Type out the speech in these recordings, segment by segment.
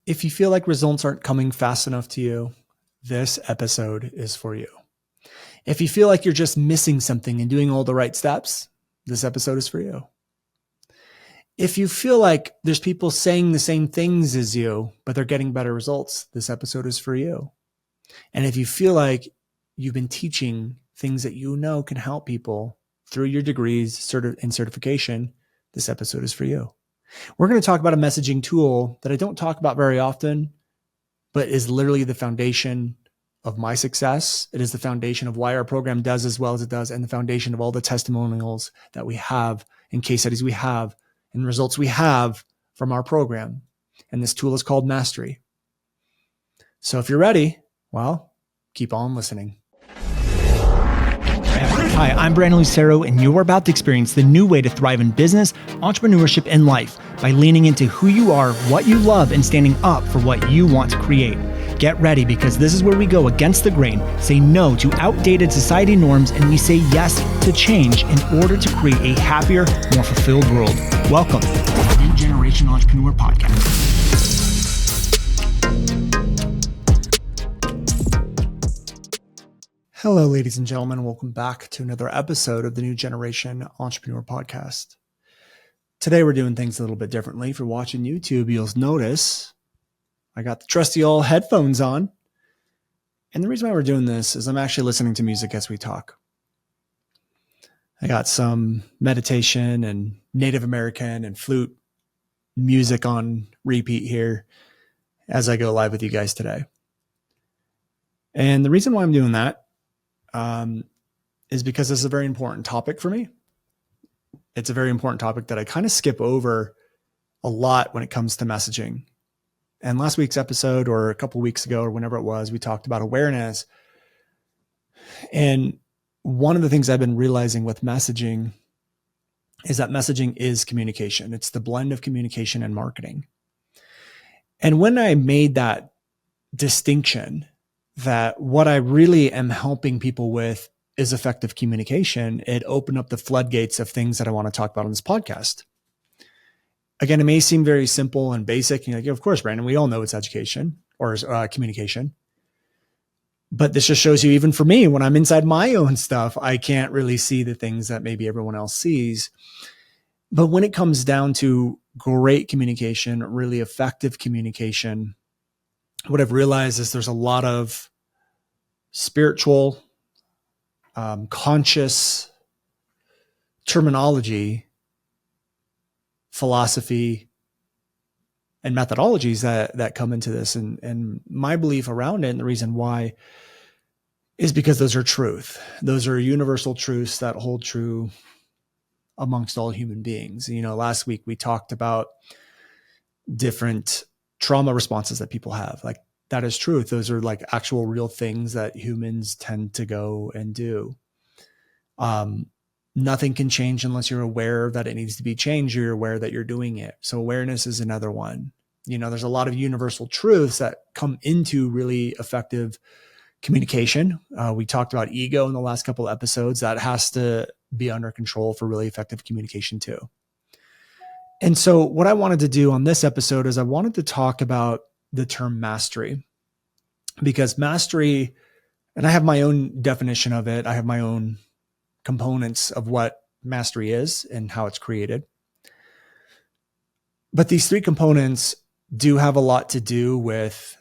If you feel like results aren't coming fast enough to you, this episode is for you. If you feel like you're just missing something and doing all the right steps, this episode is for you. If you feel like there's people saying the same things as you, but they're getting better results, this episode is for you. And if you feel like you've been teaching things that you know can help people through your degrees and certification, this episode is for you. We're going to talk about a messaging tool that I don't talk about very often, but is literally the foundation of my success. It is the foundation of why our program does as well as it does, and the foundation of all the testimonials that we have and case studies we have and results we have from our program. And this tool is called Mastery. So if you're ready, well, keep on listening. Hi, I'm Brandon Lucero, and you're about to experience the new way to thrive in business, entrepreneurship, and life by leaning into who you are, what you love, and standing up for what you want to create. Get ready, because this is where we go against the grain, say no to outdated society norms, and we say yes to change in order to create a happier, more fulfilled world. Welcome to the New Generation Entrepreneur Podcast. Hello, ladies and gentlemen. Welcome back to another episode of the New Generation Entrepreneur Podcast. Today, we're doing things a little bit differently. If you're watching YouTube, you'll notice I got the trusty old headphones on. And the reason why we're doing this is I'm actually listening to music as we talk. I got some meditation and Native American and flute music on repeat here as I go live with you guys today. And the reason why I'm doing that is because this is a very important topic for me. It's a very important topic that I kind of skip over a lot when it comes to messaging. And last week's episode, or a couple of weeks ago, or whenever it was, we talked about awareness. And one of the things I've been realizing with messaging is that messaging is communication. It's the blend of communication and marketing. And when I made that distinction, that what I really am helping people with is effective communication, it opened up the floodgates of things that I want to talk about on this podcast. Again, it may seem very simple and basic. You're like, of course, Brandon, we all know it's education or communication. But this just shows you, even for me, when I'm inside my own stuff, I can't really see the things that maybe everyone else sees. But when it comes down to great communication, really effective communication, what I've realized is there's a lot of spiritual, conscious terminology, philosophy, and methodologies that come into this. And my belief around it, and the reason why, is because those are truth. Those are universal truths that hold true amongst all human beings. You know, last week we talked about different trauma responses that people have. Like, that is truth. Those are like actual real things that humans tend to go and do. Nothing can change unless you're aware that it needs to be changed. You're aware that you're doing it. So awareness is another one. You know, there's a lot of universal truths that come into really effective communication. We talked about ego in the last couple of episodes. That has to be under control for really effective communication too. And so what I wanted to do on this episode is I wanted to talk about the term mastery, because mastery, and I have my own definition of it. I have my own components of what mastery is and how it's created. But these three components do have a lot to do with,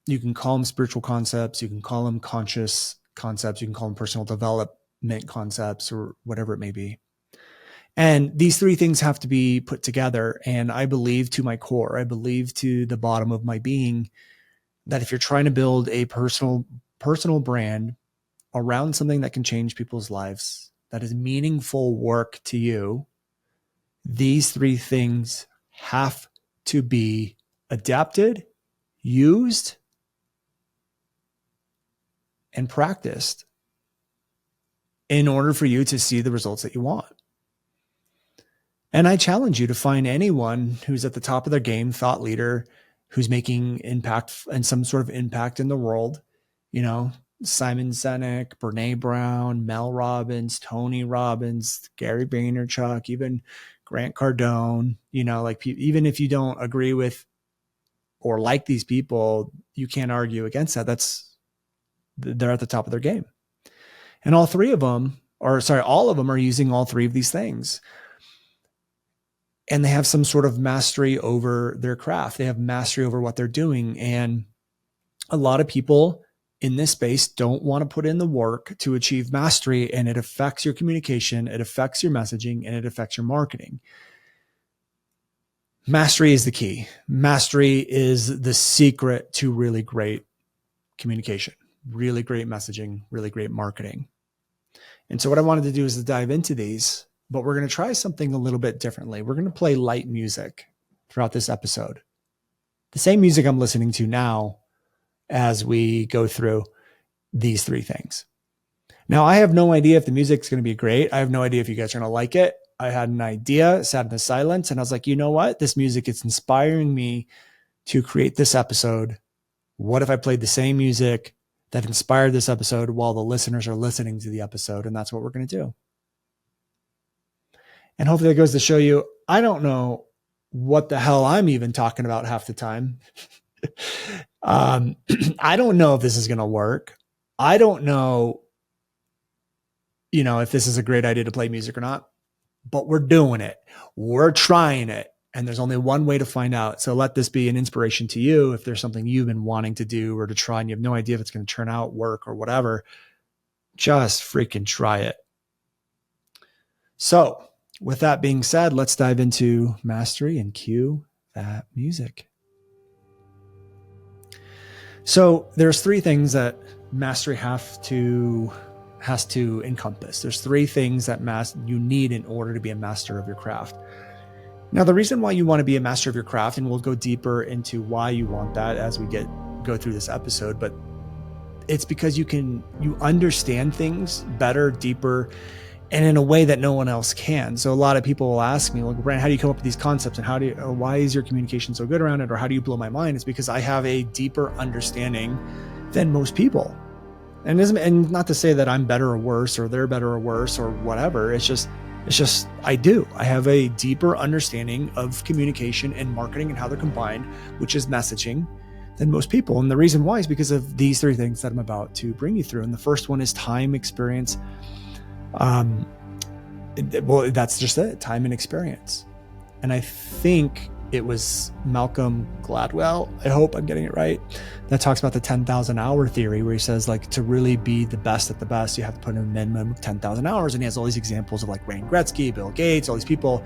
you can call them spiritual concepts, you can call them conscious concepts, you can call them personal development concepts, or whatever it may be. And these three things have to be put together. And I believe to my core, I believe to the bottom of my being, that if you're trying to build a personal brand around something that can change people's lives, that is meaningful work to you, these three things have to be adapted, used, and practiced in order for you to see the results that you want. And I challenge you to find anyone who's at the top of their game, thought leader, who's making impact and some sort of impact in the world. You know, Simon Sinek, Brene Brown, Mel Robbins, Tony Robbins, Gary Vaynerchuk, even Grant Cardone. You know, like, even if you don't agree with or like these people, you can't argue against that. They're at the top of their game. And all of them are using all three of these things. And they have some sort of mastery over their craft. They have mastery over what they're doing. And a lot of people in this space don't want to put in the work to achieve mastery, and it affects your communication, it affects your messaging, and it affects your marketing. Mastery is the key. Mastery is the secret to really great communication, really great messaging, really great marketing. And so what I wanted to do is to dive into these, but we're going to try something a little bit differently. We're going to play light music throughout this episode. The same music I'm listening to now as we go through these three things. Now, I have no idea if the music's going to be great. I have no idea if you guys are going to like it. I had an idea, sat in the silence, and I was like, you know what? This music is inspiring me to create this episode. What if I played the same music that inspired this episode while the listeners are listening to the episode? And that's what we're going to do. And hopefully that goes to show you, I don't know what the hell I'm even talking about half the time. I don't know if this is going to work. I don't know, if this is a great idea to play music or not, but we're doing it. We're trying it. And there's only one way to find out. So let this be an inspiration to you. If there's something you've been wanting to do or to try and you have no idea if it's going to turn out, work, or whatever, just freaking try it. So with that being said, let's dive into mastery and cue that music. So there's three things that mastery has to encompass. There's three things that you need in order to be a master of your craft. Now, the reason why you want to be a master of your craft, and we'll go deeper into why you want that as we go through this episode, but it's because you understand things better, deeper, and in a way that no one else can. So a lot of people will ask me, like, Brent, how do you come up with these concepts, and why is your communication so good around it, or how do you blow my mind? It's because I have a deeper understanding than most people. And not to say that I'm better or worse, or they're better or worse, or whatever. It's just I do. I have a deeper understanding of communication and marketing and how they're combined, which is messaging, than most people. And the reason why is because of these three things that I'm about to bring you through. And the first one is time, experience. Well, that's just it, time and experience. And I think it was Malcolm Gladwell, I hope I'm getting it right, that talks about the 10,000 hour theory, where he says, like, to really be the best at the best, you have to put in a minimum of 10,000 hours. And he has all these examples of like Wayne Gretzky, Bill Gates, all these people.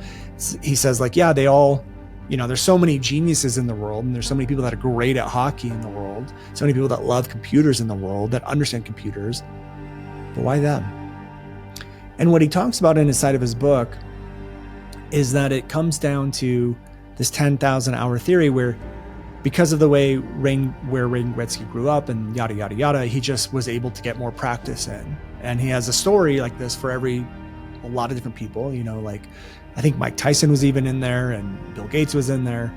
He says, like, yeah, they all, there's so many geniuses in the world, and there's so many people that are great at hockey in the world, so many people that love computers in the world, that understand computers, but why them? And what he talks about in his side of his book is that it comes down to this 10,000 hour theory, where because of the way Wayne Gretzky grew up and yada, yada, yada, he just was able to get more practice in. And he has a story like this for a lot of different people, like I think Mike Tyson was even in there, and Bill Gates was in there.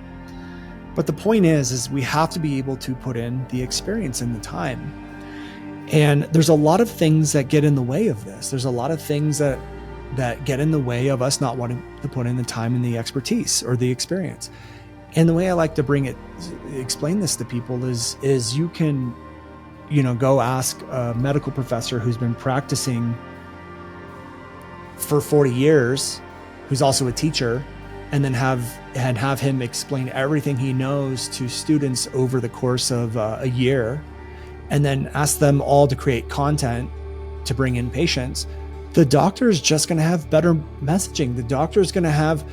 But the point is we have to be able to put in the experience and the time. And there's a lot of things that get in the way of this. There's a lot of things that get in the way of us not wanting to put in the time and the expertise or the experience. And the way I like to explain this to people is you can, go ask a medical professor who's been practicing for 40 years, who's also a teacher, and then have him explain everything he knows to students over the course of a year, and then ask them all to create content to bring in patients. The doctor is just going to have better messaging. The doctor is going to have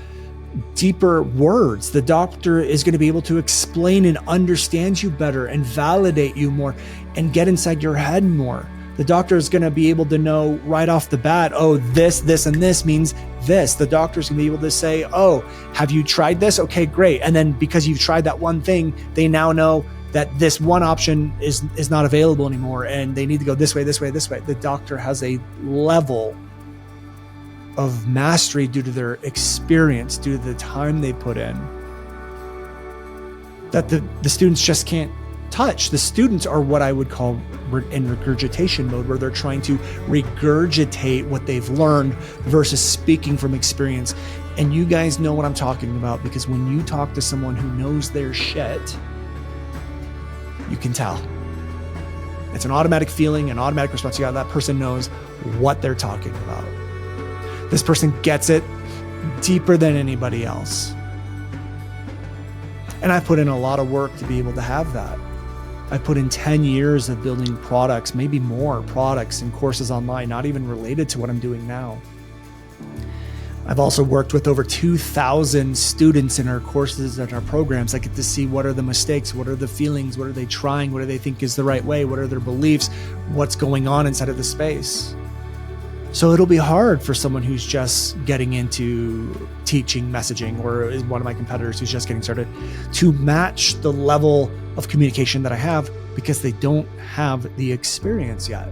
deeper words. The doctor is going to be able to explain and understand you better and validate you more and get inside your head more. The doctor is going to be able to know right off the bat, oh, this, and this means this. The doctor is going to be able to say, oh, have you tried this? Okay, great. And then because you've tried that one thing, they now know that this one option is not available anymore, and they need to go this way, this way, this way. The doctor has a level of mastery due to their experience, due to the time they put in, that the students just can't touch. The students are what I would call in regurgitation mode, where they're trying to regurgitate what they've learned versus speaking from experience. And you guys know what I'm talking about, because when you talk to someone who knows their shit, You can tell. It's an automatic feeling, an automatic response. Yeah, that person knows what they're talking about. This person gets it deeper than anybody else. And I put in a lot of work to be able to have that. I put in 10 years of building products, maybe more products and courses online, not even related to what I'm doing now. I've also worked with over 2,000 students in our courses and our programs. I get to see what are the mistakes, what are the feelings, what are they trying, what do they think is the right way, what are their beliefs, what's going on inside of the space. So it'll be hard for someone who's just getting into teaching messaging, or is one of my competitors who's just getting started, to match the level of communication that I have, because they don't have the experience yet.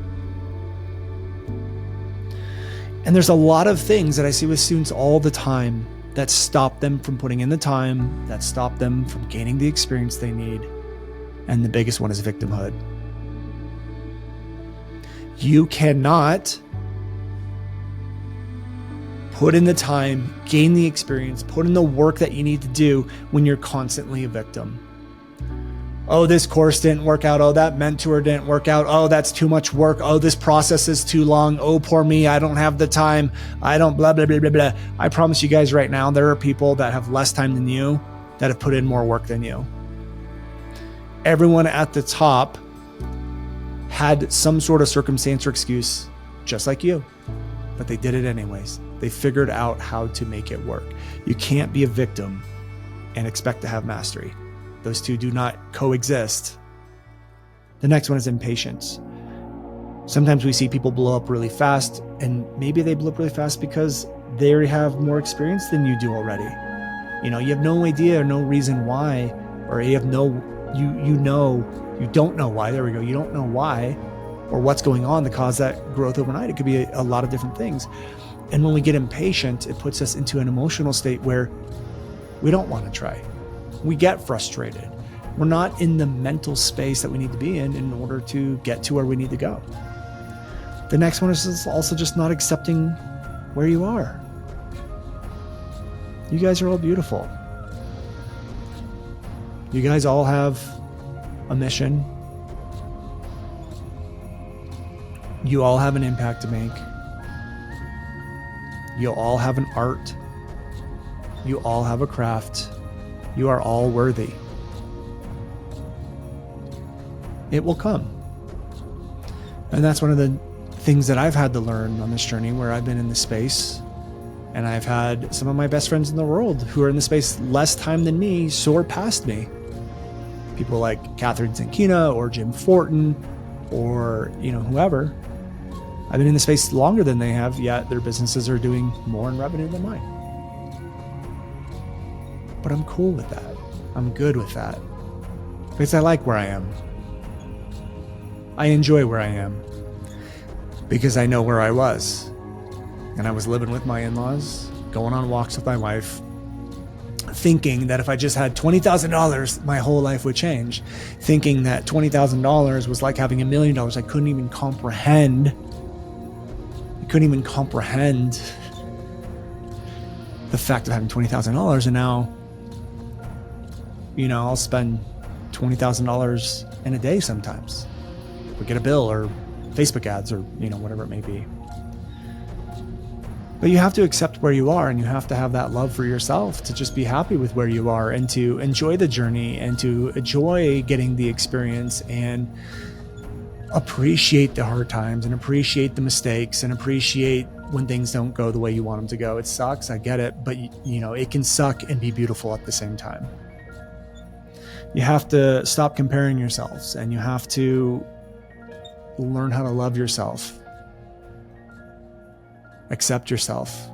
And there's a lot of things that I see with students all the time that stop them from putting in the time, that stop them from gaining the experience they need. And the biggest one is victimhood. You cannot put in the time, gain the experience, put in the work that you need to do when you're constantly a victim. Oh, this course didn't work out. Oh, that mentor didn't work out. Oh, that's too much work. Oh, this process is too long. Oh, poor me. I don't have the time. I don't blah, blah, blah, blah, blah. I promise you guys right now, there are people that have less time than you that have put in more work than you. Everyone at the top had some sort of circumstance or excuse, just like you, but they did it anyways. They figured out how to make it work. You can't be a victim and expect to have mastery. Those two do not coexist. The next one is impatience. Sometimes we see people blow up really fast, and maybe they blow up really fast because they have more experience than you do already. You know, you have no idea or no reason why, or you don't know why. There we go. You don't know why or what's going on to cause that growth overnight. It could be a lot of different things. And when we get impatient, it puts us into an emotional state where we don't want to try. We get frustrated. We're not in the mental space that we need to be in order to get to where we need to go. The next one is also just not accepting where you are. You guys are all beautiful. You guys all have a mission. You all have an impact to make. You all have an art. You all have a craft. You are all worthy. It will come. And that's one of the things that I've had to learn on this journey, where I've been in the space, and I've had some of my best friends in the world who are in the space less time than me soar past me. People like Catherine Zankina or Jim Fortin or, whoever. I've been in the space longer than they have, yet their businesses are doing more in revenue than mine. But I'm cool with that. I'm good with that. Because I like where I am. I enjoy where I am. Because I know where I was. And I was living with my in-laws, going on walks with my wife, thinking that if I just had $20,000, my whole life would change. Thinking that $20,000 was like having $1 million. I couldn't even comprehend the fact of having $20,000. And now, I'll spend $20,000 in a day sometimes. We get a bill or Facebook ads or, whatever it may be. But you have to accept where you are, and you have to have that love for yourself to just be happy with where you are and to enjoy the journey and to enjoy getting the experience and appreciate the hard times and appreciate the mistakes and appreciate when things don't go the way you want them to go. It sucks. I get it. But, it can suck and be beautiful at the same time. You have to stop comparing yourselves, and you have to learn how to love yourself. Accept yourself.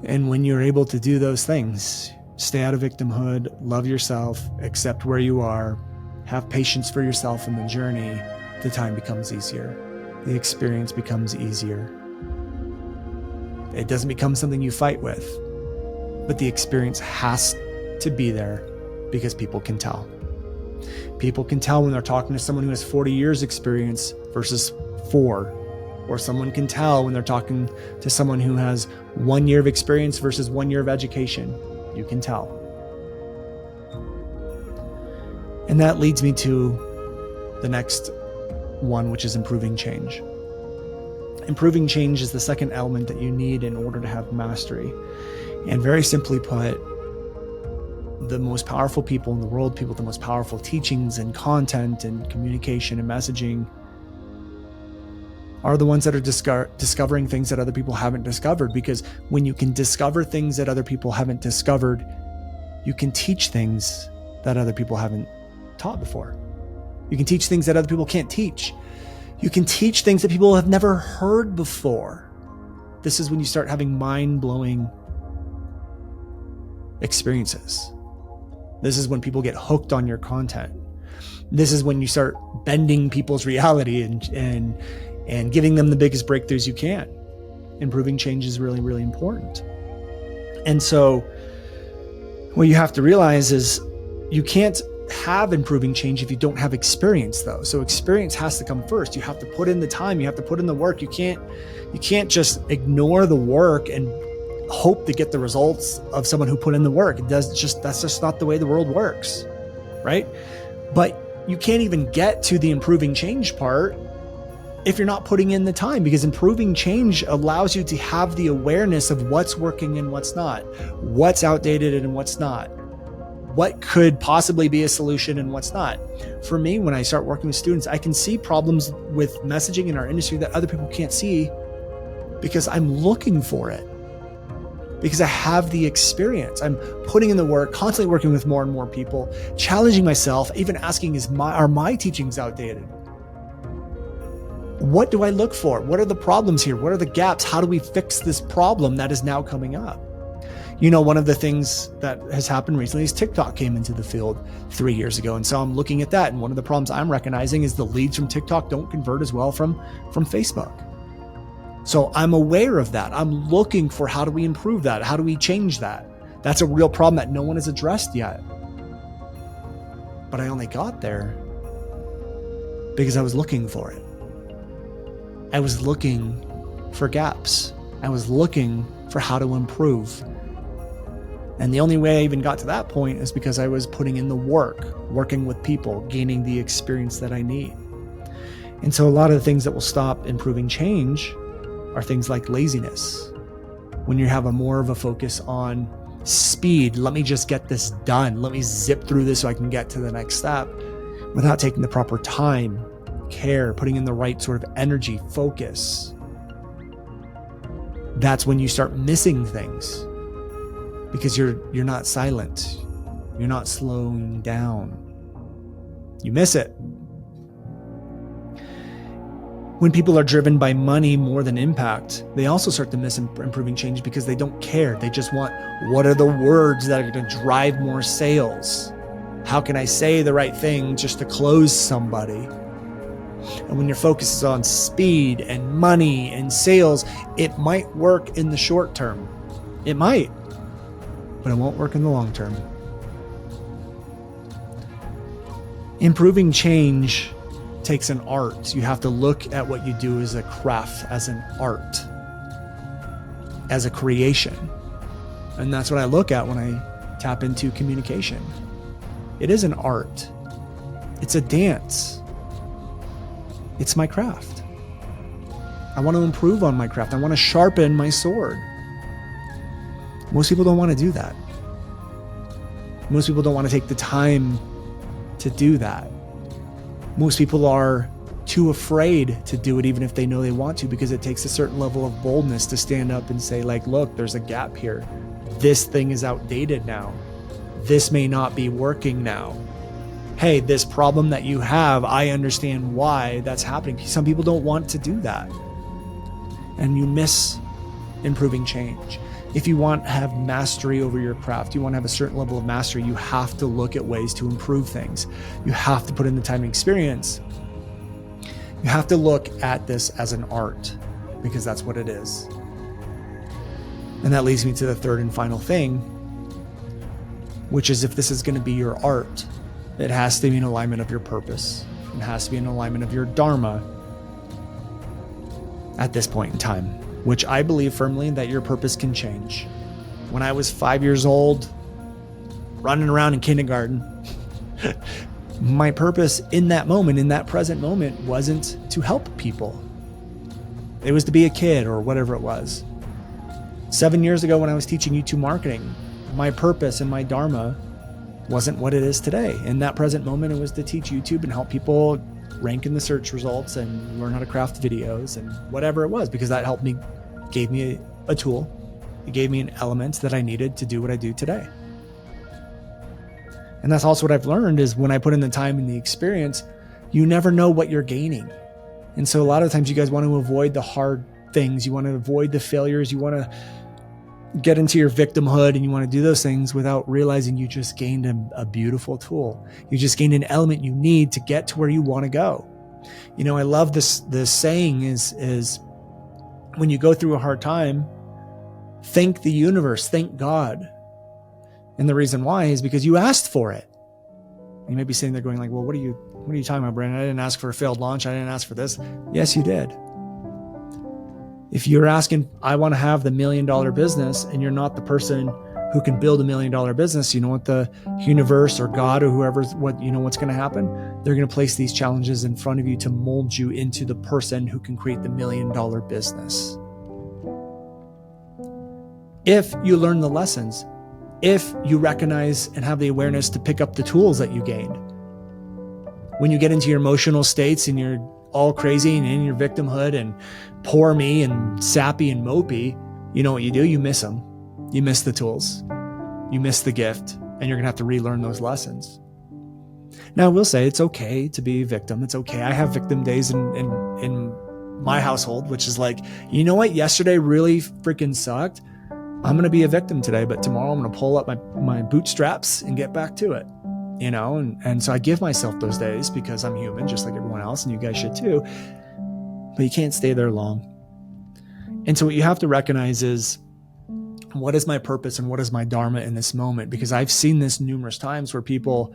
And when you're able to do those things, stay out of victimhood, love yourself, accept where you are, have patience for yourself in the journey, the time becomes easier. The experience becomes easier. It doesn't become something you fight with, but the experience has to be there because people can tell. People can tell when they're talking to someone who has 40 years experience versus 4. Or someone can tell when they're talking to someone who has 1 year of experience versus 1 year of education. You can tell. And that leads me to the next one, which is improving change. Improving change is the second element that you need in order to have mastery. And very simply put, the most powerful people in the world, people with the most powerful teachings and content and communication and messaging, are the ones that are discovering things that other people haven't discovered. Because when you can discover things that other people haven't discovered, you can teach things that other people haven't taught before. You can teach things that other people can't teach. You can teach things that people have never heard before. This is when you start having mind-blowing experiences. This is when people get hooked on your content. This is when you start bending people's reality and giving them the biggest breakthroughs you can. Improving change is really, really important. And so what you have to realize is you can't have improving change if you don't have experience, though. So experience has to come first. You have to put in the time. You have to put in the work. You can't just ignore the work and hope to get the results of someone who put in the work. That's just not the way the world works, right? But you can't even get to the improving change part if you're not putting in the time, because improving change allows you to have the awareness of what's working and what's not, what's outdated and what's not, what could possibly be a solution and what's not. For me, when I start working with students, I can see problems with messaging in our industry that other people can't see because I'm looking for it, because I have the experience. I'm putting in the work, constantly working with more and more people, challenging myself, even asking, are my teachings outdated? What do I look for? What are the problems here? What are the gaps? How do we fix this problem that is now coming up? You know, one of the things that has happened recently is TikTok came into the field 3 years ago. And so I'm looking at that. And one of the problems I'm recognizing is the leads from TikTok don't convert as well from Facebook. So I'm aware of that. I'm looking for, how do we improve that? How do we change that? That's a real problem that no one has addressed yet. But I only got there because I was looking for it. I was looking for gaps. I was looking for how to improve. And the only way I even got to that point is because I was putting in the work, working with people, gaining the experience that I need. And so a lot of the things that will stop improving change are things like laziness. When you have more of a focus on speed, let me just get this done. Let me zip through this so I can get to the next step, without taking the proper time, care, putting in the right sort of energy, focus. That's when you start missing things, because you're not silent. You're not slowing down. You miss it. When people are driven by money more than impact, they also start to miss improving change because they don't care. They just want, what are the words that are going to drive more sales? How can I say the right thing just to close somebody? And when your focus is on speed and money and sales, it might work in the short term. It might, but it won't work in the long term. Improving change takes an art. You have to look at what you do as a craft, as an art, as a creation. And that's what I look at when I tap into communication. It is an art. It's a dance. It's my craft. I want to improve on my craft. I want to sharpen my sword. Most people don't want to do that. Most people don't want to take the time to do that. Most people are too afraid to do it, even if they know they want to, because it takes a certain level of boldness to stand up and say, like, look, there's a gap here. This thing is outdated now. This may not be working now. Hey, this problem that you have, I understand why that's happening. Some people don't want to do that. And you miss improving change. If you want to have mastery over your craft, you want to have a certain level of mastery, you have to look at ways to improve things. You have to put in the time and experience. You have to look at this as an art, because that's what it is. And that leads me to the third and final thing, which is, if this is going to be your art, it has to be in alignment of your purpose. It has to be in alignment of your dharma at this point in time, which I believe firmly that your purpose can change. When I was 5 years old, running around in kindergarten, My purpose in that moment, in that present moment, wasn't to help people. It was to be a kid or whatever it was. 7 years ago when I was teaching YouTube marketing, my purpose and my dharma wasn't what it is today. In that present moment, it was to teach YouTube and help people rank in the search results and learn how to craft videos and whatever it was, because that helped me, gave me a tool. It gave me an element that I needed to do what I do today. And that's also what I've learned is when I put in the time and the experience, you never know what you're gaining. And so a lot of times you guys want to avoid the hard things. You want to avoid the failures. You want to get into your victimhood and you want to do those things without realizing you just gained a beautiful tool. You just gained an element you need to get to where you want to go. You know, I love this saying is when you go through a hard time, thank the universe, thank God. And the reason why is because you asked for it. You may be sitting there going like, well, what are you talking about, Brandon? I didn't ask for a failed launch. I didn't ask for this. Yes, you did. If you're asking, I want to have the $1 million business, and you're not the person who can build $1 million business, you know what the universe or God or whoever's what's going to happen? They're going to place these challenges in front of you to mold you into the person who can create the $1 million business. If you learn the lessons, if you recognize and have the awareness to pick up the tools that you gained. When you get into your emotional states and you're all crazy and in your victimhood and poor me and sappy and mopey, you know what you do? You miss them. You miss the tools. You miss the gift, and you're going to have to relearn those lessons. Now, I will say it's okay to be a victim. It's okay. I have victim days in my household, which is like, you know what? Yesterday really freaking sucked. I'm going to be a victim today, but tomorrow I'm going to pull up my bootstraps and get back to it, you know? And so I give myself those days because I'm human, just like everyone else, and you guys should too, but you can't stay there long. And so what you have to recognize is, what is my purpose and what is my dharma in this moment? Because I've seen this numerous times where people,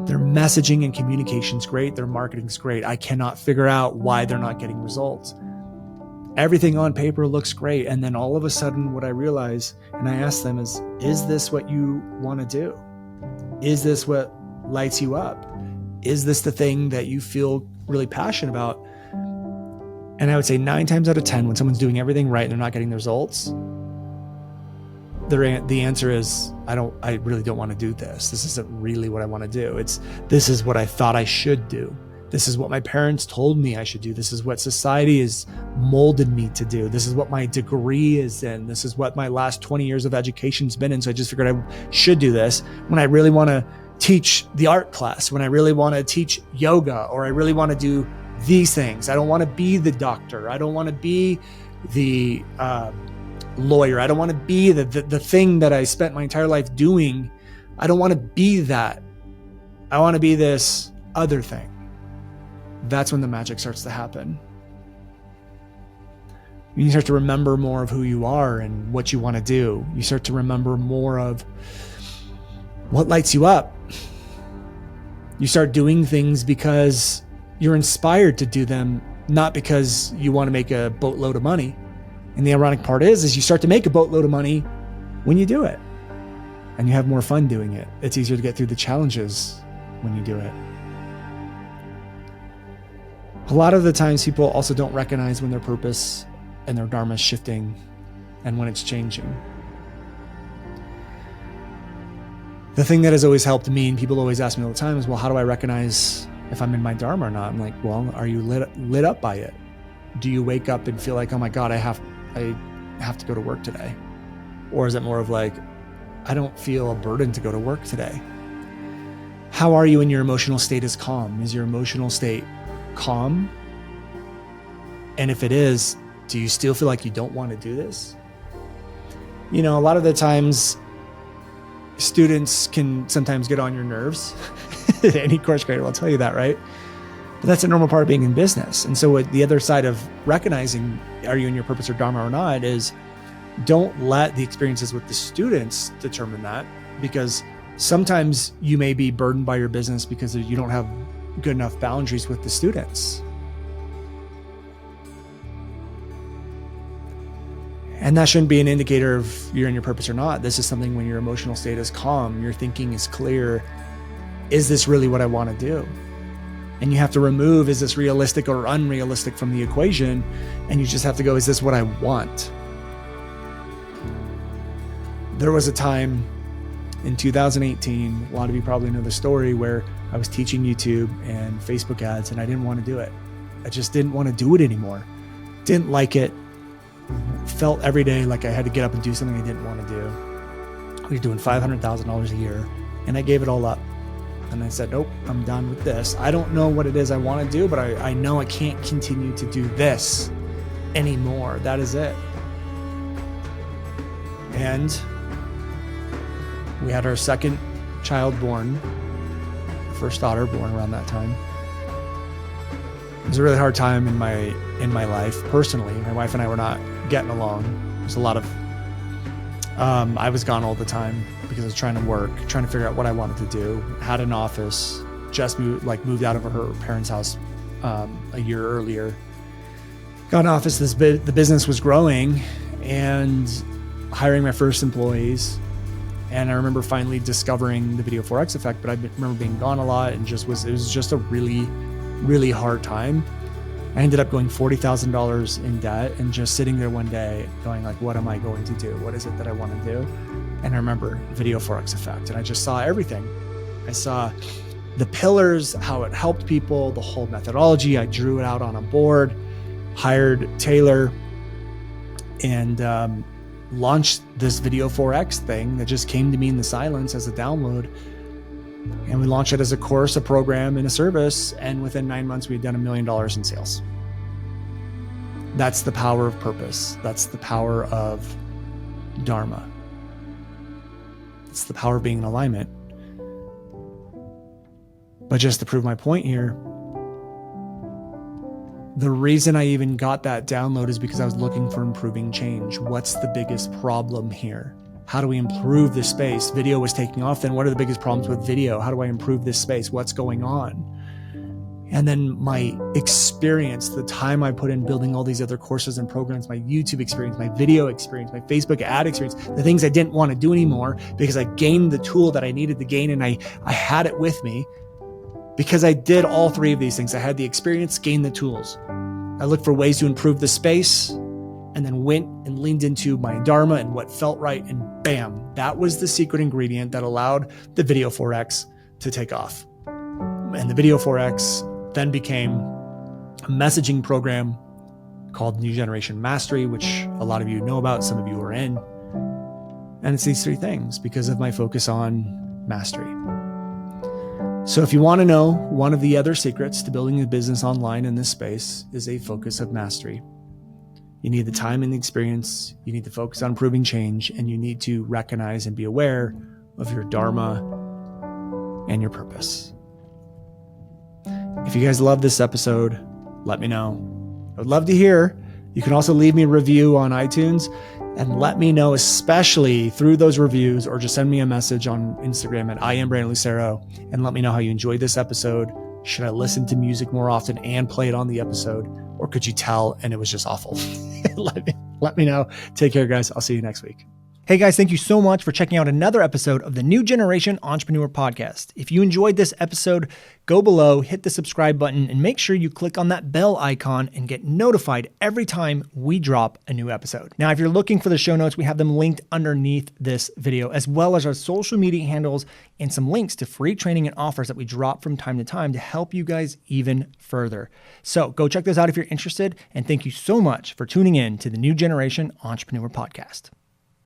their messaging and communication's great, their marketing's great. I cannot figure out why they're not getting results. Everything on paper looks great. And then all of a sudden what I realize, and I ask them is this what you want to do? Is this what lights you up? Is this the thing that you feel really passionate about? And I would say 9 times out of 10, when someone's doing everything right and they're not getting the results, the answer is, I really don't want to do this. This isn't really what I want to do. This is what I thought I should do. This is what my parents told me I should do. This is what society has molded me to do. This is what my degree is in. This is what my last 20 years of education's been in. So I just figured I should do this when I really want to teach the art class, when I really want to teach yoga, or I really want to do these things. I don't want to be the doctor. I don't want to be the lawyer. I don't want to be the thing that I spent my entire life doing. I don't want to be that. I want to be this other thing. That's when the magic starts to happen. You start to remember more of who you are and what you want to do. You start to remember more of what lights you up. You start doing things because you're inspired to do them, not because you want to make a boatload of money. And the ironic part is you start to make a boatload of money when you do it. And you have more fun doing it. It's easier to get through the challenges when you do it. A lot of the times people also don't recognize when their purpose and their dharma is shifting and when it's changing. The thing that has always helped me, and people always ask me all the time, is, well, how do I recognize if I'm in my dharma or not? I'm like, well, are you lit up by it? Do you wake up and feel like, oh my God, I have to go to work today? Or is it more of like, I don't feel a burden to go to work today? How are you when your emotional state is calm? Is your emotional state calm? And if it is, do you still feel like you don't want to do this? You know, a lot of the times students can sometimes get on your nerves. Any course creator will tell you that, right? But that's a normal part of being in business. And so what the other side of recognizing, are you in your purpose or dharma or not, is don't let the experiences with the students determine that, because sometimes you may be burdened by your business because you don't have good enough boundaries with the students. And that shouldn't be an indicator of you're in your purpose or not. This is something when your emotional state is calm, your thinking is clear, is this really what I want to do? And you have to remove, is this realistic or unrealistic from the equation? And you just have to go, is this what I want? There was a time in 2018, a lot of you probably know the story, where I was teaching YouTube and Facebook ads and I didn't want to do it. I just didn't want to do it anymore. Didn't like it. Felt every day like I had to get up and do something I didn't want to do. We were doing $500,000 a year and I gave it all up. And I said, nope, I'm done with this. I don't know what it is I want to do, but I know I can't continue to do this anymore. That is it. And we had our second child born, first daughter born around that time. It was a really hard time in my life personally. My wife and I were not getting along. There's a lot of I was gone all the time because I was trying to work, trying to figure out what I wanted to do. Had an office, just moved out of her parents' house a year earlier. Got an office. The business was growing and hiring my first employees. And I remember finally discovering the Video 4X effect, but I remember being gone a lot and it was just a really, really hard time. I ended up going $40,000 in debt and just sitting there one day going like, what am I going to do? What is it that I want to do? And I remember Video 4X effect. And I just saw everything. I saw the pillars, how it helped people, the whole methodology. I drew it out on a board, hired Taylor, and launched this Video 4X thing that just came to me in the silence as a download. And we launched it as a course, a program, and a service. And within 9 months, we had done $1 million in sales. That's the power of purpose. That's the power of Dharma. It's the power of being in alignment. But just to prove my point here, the reason I even got that download is because I was looking for improving change. What's the biggest problem here? How do we improve this space? Video was taking off. Then what are the biggest problems with video? How do I improve this space? What's going on? And then my experience, the time I put in building all these other courses and programs, my YouTube experience, my video experience, my Facebook ad experience, the things I didn't want to do anymore because I gained the tool that I needed to gain and I had it with me because I did all three of these things. I had the experience, gained the tools. I looked for ways to improve the space, and then went and leaned into my Dharma and what felt right, and bam, that was the secret ingredient that allowed the Video 4X to take off. And the Video 4X then became a messaging program called New Generation Mastery, which a lot of you know about, some of you are in. And it's these three things because of my focus on mastery. So if you want to know, one of the other secrets to building a business online in this space is a focus of mastery. You need the time and the experience. You need to focus on improving change, and you need to recognize and be aware of your Dharma and your purpose. If you guys love this episode, let me know. I would love to hear. You can also leave me a review on iTunes and let me know, especially through those reviews, or just send me a message on Instagram at @IamBrandonLucero and let me know how you enjoyed this episode. Should I listen to music more often and play it on the episode? Or could you tell and it was just awful? Let me know. Take care, guys. I'll see you next week. Hey guys, thank you so much for checking out another episode of the New Generation Entrepreneur Podcast. If you enjoyed this episode, go below, hit the subscribe button, and make sure you click on that bell icon and get notified every time we drop a new episode. Now, if you're looking for the show notes, we have them linked underneath this video, as well as our social media handles and some links to free training and offers that we drop from time to time to help you guys even further. So go check those out if you're interested, and thank you so much for tuning in to the New Generation Entrepreneur Podcast.